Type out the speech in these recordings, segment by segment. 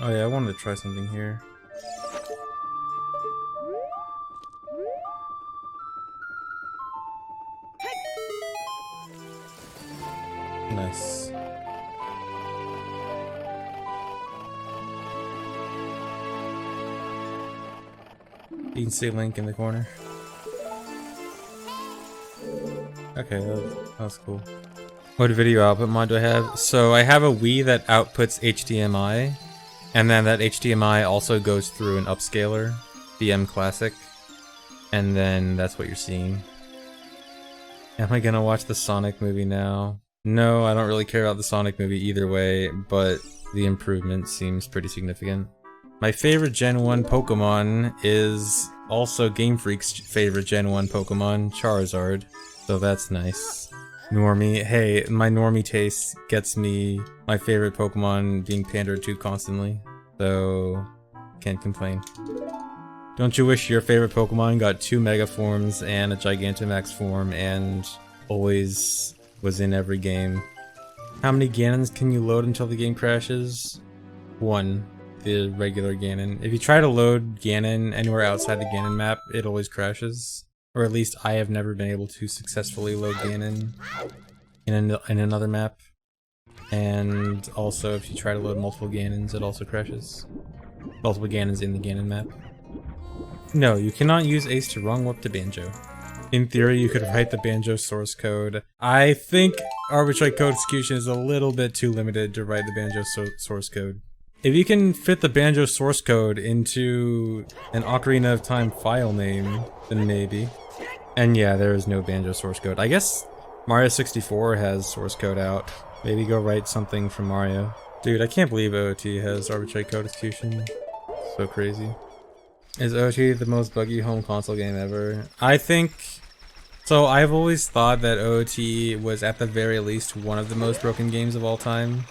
Oh yeah, I wanted to try something here. Nice. You can see Link in the corner. Okay, that's cool. What video output mod do I have? So I have a Wii that outputs HDMI, and then that HDMI also goes through an upscaler, VM Classic, and then that's what you're seeing. Am I gonna watch the Sonic movie now? No, I don't really care about the Sonic movie either way, but the improvement seems pretty significant. My favorite Gen 1 Pokemon is also Game Freak's favorite Gen 1 Pokemon, Charizard. So that's nice. Normie, hey, my normie taste gets me my favorite Pokemon being pandered to constantly. So, can't complain. Don't you wish your favorite Pokemon got 2 Mega Forms and a Gigantamax form and always was in every game? How many Ganons can you load until the game crashes? 1. The regular Ganon. If you try to load Ganon anywhere outside the Ganon map, it always crashes. Or at least I have never been able to successfully load Ganon in another map. And also, if you try to load multiple Ganons, it also crashes. Multiple Ganons in the Ganon map. No, you cannot use Ace to wrong warp to Banjo. In theory, you could write the Banjo source code. I think Arbitrary code execution is a little bit too limited to write the Banjo source code. If you can fit the Banjo source code into an Ocarina of Time file name, then maybe. And yeah, there is no Banjo source code. I guess Mario 64 has source code out. Maybe go write something from Mario. Dude, I can't believe OOT has Arbitrary code execution. So crazy. Is OOT the most buggy home console game ever? I think... So I've always thought that OOT was at the very least one of the most broken games of all time.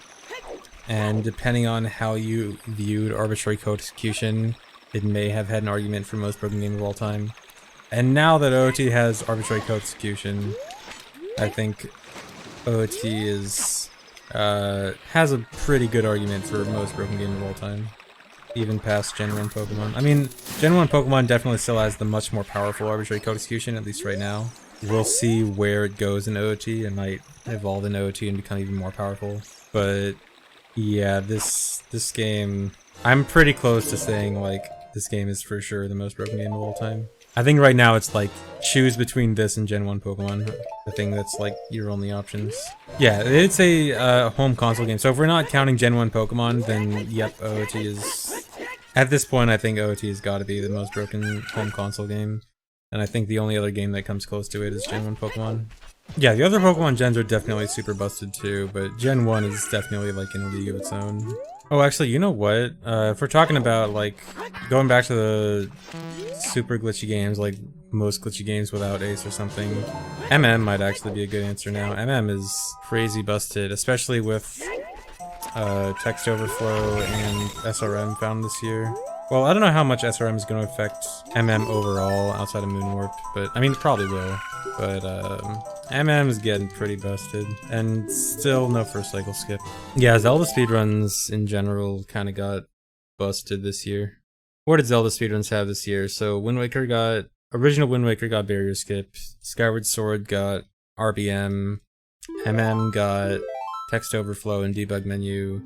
And depending on how you viewed Arbitrary code execution, it may have had an argument for most broken game of all time. And now that OOT has Arbitrary code execution, I think OOT is has a pretty good argument for most broken game of all time. Even past Gen 1 Pokemon. I mean, Gen 1 Pokemon definitely still has the much more powerful Arbitrary code execution, at least right now. We'll see where it goes in OOT. It might evolve in OOT and become even more powerful. But yeah, this game, I'm pretty close to saying like this game is for sure the most broken game of all time. I think right now it's like choose between this and Gen 1 Pokemon. The thing that's like your only options. Yeah, it's a home console game. So if we're not counting Gen 1 Pokemon, then yep, OOT is... At this point, I think OOT has got to be the most broken home console game. And I think the only other game that comes close to it is Gen 1 Pokemon. Yeah, the other Pokemon gens are definitely super busted too, but Gen 1 is definitely like in a league of its own. Oh, actually, you know what? If we're talking about like going back to the super glitchy games, like most glitchy games without Ace or something, MM might actually be a good answer now. MM is crazy busted, especially with text overflow and SRM found this year. Well, I don't know how much SRM is going to affect MM overall outside of Moonwarp, but I mean, it probably will. But MM is getting pretty busted, and still no first cycle skip. Yeah, Zelda speedruns in general kind of got busted this year. What did Zelda speedruns have this year? So original Wind Waker got barrier skip, Skyward Sword got RBM, MM got text overflow and debug menu,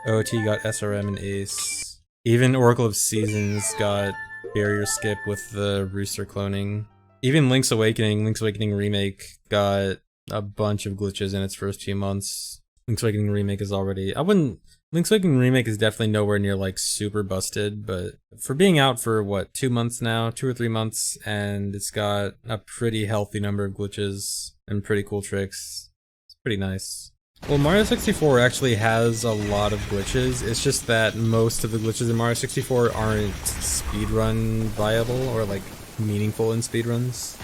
OOT got SRM and Ace. Even Oracle of Seasons got barrier skip with the Rooster cloning. Even Link's Awakening Remake got a bunch of glitches in its first few months. Link's Awakening Remake is already... Link's Awakening Remake is definitely nowhere near like super busted, but for being out for what, 2 months now, 2 or 3 months, and it's got a pretty healthy number of glitches and pretty cool tricks. It's pretty nice. Well, Mario 64 actually has a lot of glitches. It's just that most of the glitches in Mario 64 aren't speedrun viable or like meaningful in speedruns.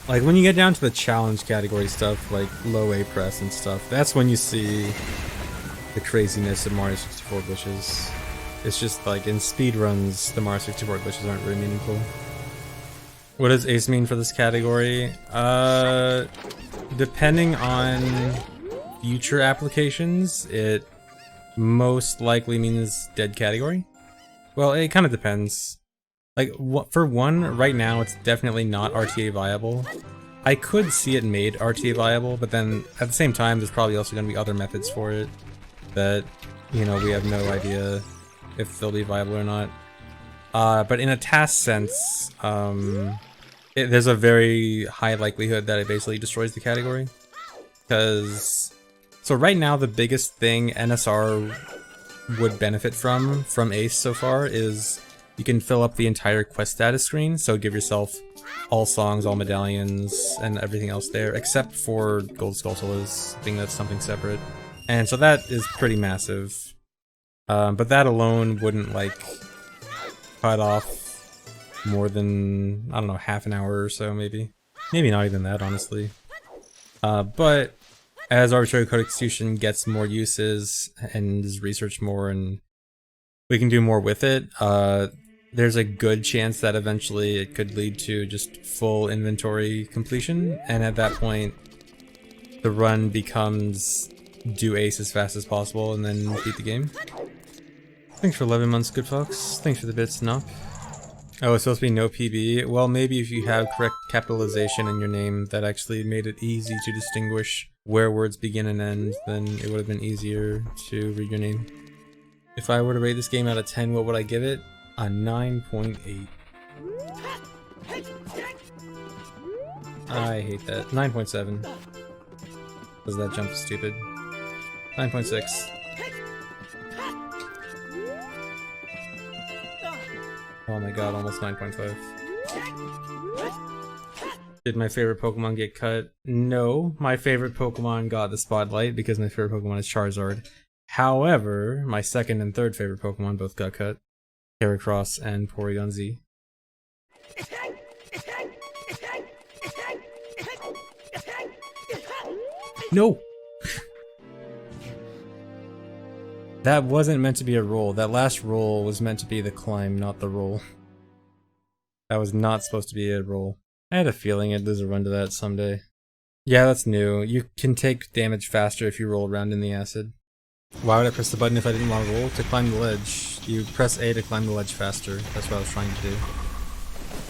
Like when you get down to the challenge category stuff, like low A press and stuff, that's when you see the craziness of Mario 64 glitches. It's just like in speedruns, the Mario 64 glitches aren't really meaningful. What does Ace mean for this category? Depending on future applications, it most likely means dead category. Well, it kind of depends. Like, for one, right now it's definitely not RTA viable. I could see it made RTA viable, but then at the same time, there's probably also going to be other methods for it that, you know, we have no idea if they'll be viable or not. But in a task sense, there's a very high likelihood that it basically destroys the category. Because, so right now the biggest thing NSR would benefit from Ace so far is you can fill up the entire quest status screen, so give yourself all songs, all medallions, and everything else there, except for Gold Skull Solos. I think that's something separate. And so that is pretty massive. But that alone wouldn't, like, cut off more than, I don't know, half an hour or so, maybe. Maybe not even that, honestly. But as Arbitrary Code Execution gets more uses and is researched more and we can do more with it, there's a good chance that eventually it could lead to just full inventory completion, and at that point the run becomes do Ace as fast as possible and then beat the game. Thanks for 11 months, good folks. Thanks for the bits, Nup. Oh, it's supposed to be no PB. Well, maybe if you have correct capitalization in your name that actually made it easy to distinguish where words begin and end, then it would have been easier to read your name. If I were to rate this game out of 10, what would I give it? A 9.8. I hate that. 9.7. Because that jump is stupid. 9.6. Oh my god, almost 9.5. Did my favorite Pokemon get cut? No, my favorite Pokemon got the spotlight because my favorite Pokemon is Charizard. However, my second and third favorite Pokemon both got cut. Heracross and Porygon Z. No! That wasn't meant to be a roll. That last roll was meant to be the climb, not the roll. That was not supposed to be a roll. I had a feeling I'd lose a run to that someday. Yeah, that's new. You can take damage faster if you roll around in the acid. Why would I press the button if I didn't want to roll? To climb the ledge. You press A to climb the ledge faster. That's what I was trying to do.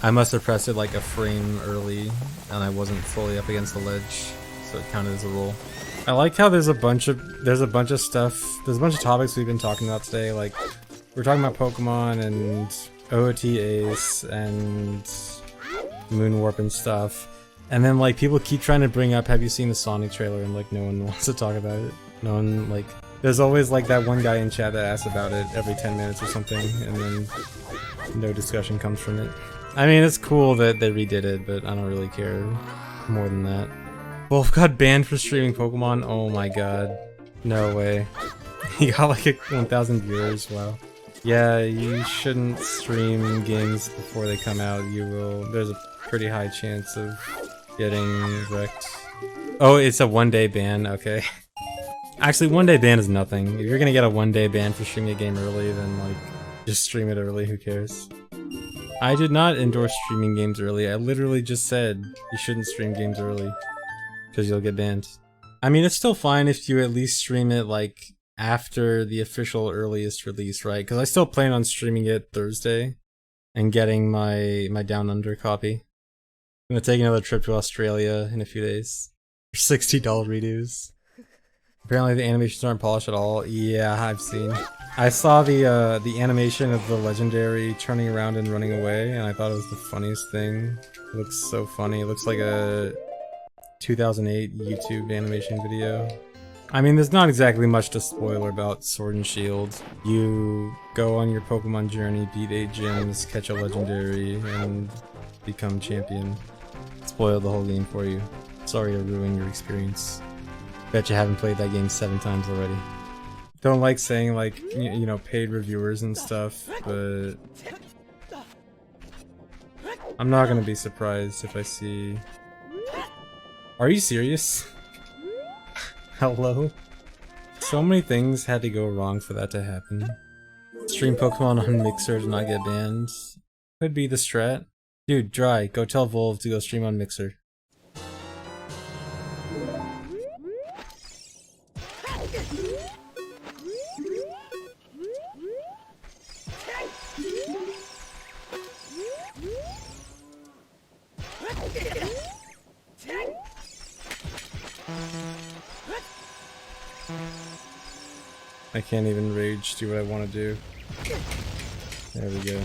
I must have pressed it like a frame early, and I wasn't fully up against the ledge, so it counted as a roll. I like how there's a bunch of stuff, there's a bunch of topics we've been talking about today, like, we're talking about Pokemon and OoT Ace and Moonwarp and stuff, and then like people keep trying to bring up, have you seen the Sonic trailer, and like no one wants to talk about it. No one, like, there's always like that one guy in chat that asks about it every 10 minutes or something, and then no discussion comes from it. I mean, it's cool that they redid it, but I don't really care more than that. Wolf got banned for streaming Pokemon? Oh my god. No way. He got like 1,000 viewers, wow. Yeah, you shouldn't stream games before they come out. You will, there's a pretty high chance of getting wrecked. Oh, it's a one-day ban, okay. Actually, one-day ban is nothing. If you're gonna get a one-day ban for streaming a game early, then like, just stream it early, who cares? I did not endorse streaming games early. I literally just said you shouldn't stream games early. Because you'll get banned. I mean, it's still fine if you at least stream it, like, after the official earliest release, right? Because I still plan on streaming it Thursday and getting my Down Under copy. I'm gonna take another trip to Australia in a few days. For $60 redos. Apparently the animations aren't polished at all. Yeah, I've seen. I saw the animation of the legendary turning around and running away, and I thought it was the funniest thing. It looks so funny. It looks like a 2008 YouTube animation video. I mean, there's not exactly much to spoil about Sword and Shield. You go on your Pokemon journey, beat 8 gyms, catch a legendary, and become champion. Spoiled the whole game for you. Sorry to ruin your experience. Bet you haven't played that game 7 times already. Don't like saying, like, you know, paid reviewers and stuff, but I'm not gonna be surprised if I see... Are you serious? Hello? So many things had to go wrong for that to happen. Stream Pokemon on Mixer to not get banned. Could be the strat. Dude, Dry, go tell Volv to go stream on Mixer. I can't even rage do what I want to do. There we go.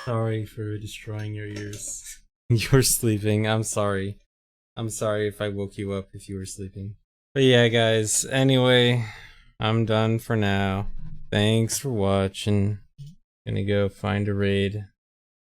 Sorry for destroying your ears. You're sleeping. I'm sorry. I'm sorry if I woke you up if you were sleeping. But yeah, guys. Anyway, I'm done for now. Thanks for watching. Gonna go find a raid.